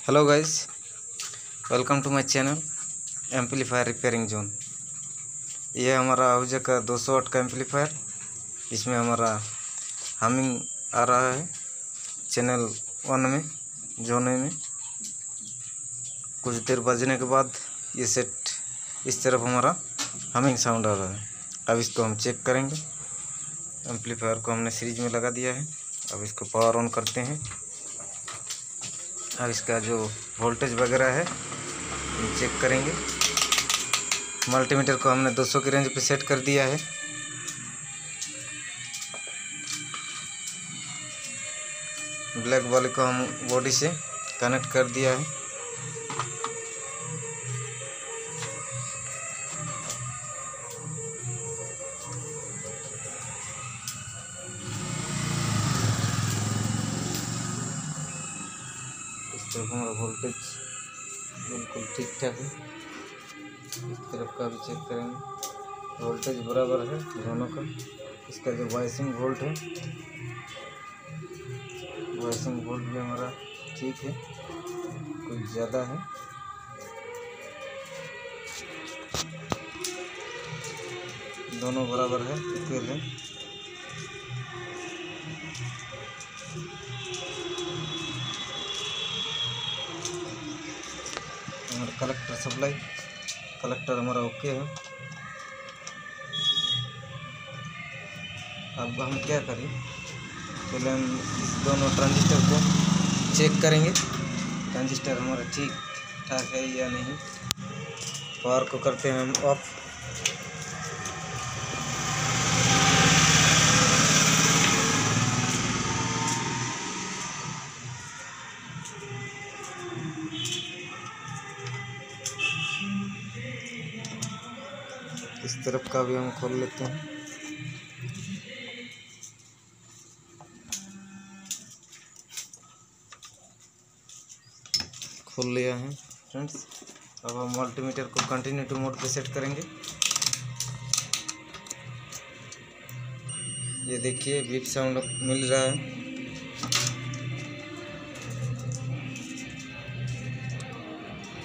Hello guys, welcome to my channel amplifier repairing zone. ये हमारा आहूजा का 200 वाट का एम्पलीफायर। इसमें हमारा हमिंग आ रहा है चैनल 1 में, जोन में। कुछ देर बजने के बाद ये सेट इस तरफ हमारा हमिंग साउंड आ रहा है। अब इसको हम चेक करेंगे। एम्पलीफायर को हमने सीरीज में लगा दिया है। अब इसको पावर ऑन करते हैं। अब इसका जो वोल्टेज वगैरह है हम चेक करेंगे। मल्टीमीटर को हमने 200 की रेंज पे सेट कर दिया है। ब्लैक वाले को हम बॉडी से कनेक्ट कर दिया है। इस तरफ हमारा वोल्टेज बिल्कुल ठीक ठाक है। इस तरफ का भी चेक करेंगे। वोल्टेज बराबर है दोनों का। इसका जो वाइसिंग वोल्ट है, वाइसिंग वोल्ट भी हमारा ठीक है, कुछ ज़्यादा है। दोनों बराबर है, इक्वल है। हमारा कलेक्टर हमारा ओके है। अब हम क्या करें, पहले हम इस दोनों ट्रांजिस्टर को चेक करेंगे। ट्रांजिस्टर हमारा ठीक ठाक है या नहीं। पावर को करते हैं हम ऑफ। इस तरफ का भी हम खोल लेते हैं। खोल लिया है फ्रेंड्स। अब हम मल्टीमीटर को कंटिन्यूटी मोड पे सेट करेंगे। ये देखिए बीप साउंड मिल रहा है।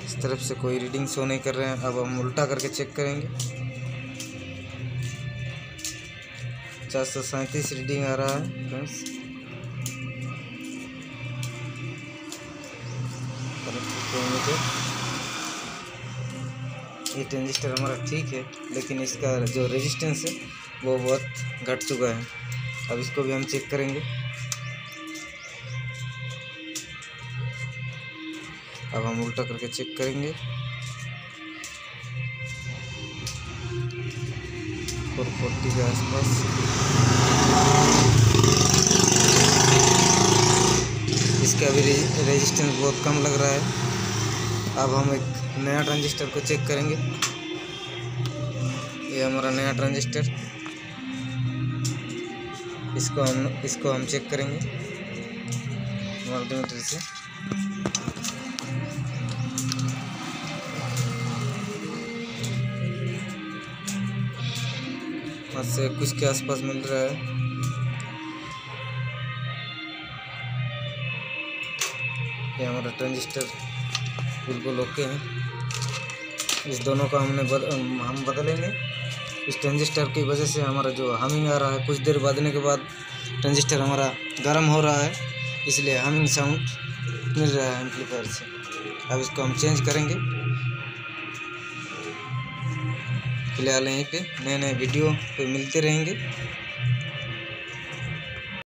इस तरफ से कोई रीडिंग शो नहीं कर रहे हैं। अब हम उल्टा करके चेक करेंगे। 437 रीडिंग आ रहा है फ्रेंड्स। ये ट्रांजिस्टर हमारा ठीक है, लेकिन इसका जो रेजिस्टेंस है वो बहुत घट चुका है। अब इसको भी हम चेक करेंगे। अब हम उल्टा करके चेक करेंगे। 440 के आसपास। इसका भी रेजिस्टेंस बहुत कम लग रहा है। अब हम एक नया ट्रांजिस्टर को चेक करेंगे। ये हमारा नया ट्रांजिस्टर, इसको हम चेक करेंगे मल्टीमीटर से। से कुछ के आसपास मिल रहा है। ये हमारा ट्रांजिस्टर बिल्कुल ओके है। इस दोनों का हम बदलेंगे। इस ट्रांजिस्टर की वजह से हमारा जो हमिंग आ रहा है, कुछ देर बजने के बाद ट्रांजिस्टर हमारा गर्म हो रहा है, इसलिए हमिंग साउंड मिल रहा है एम्पलीफायर से। अब इसको हम चेंज करेंगे। फिलहाल यहीं पे नए नए वीडियो पे मिलते रहेंगे।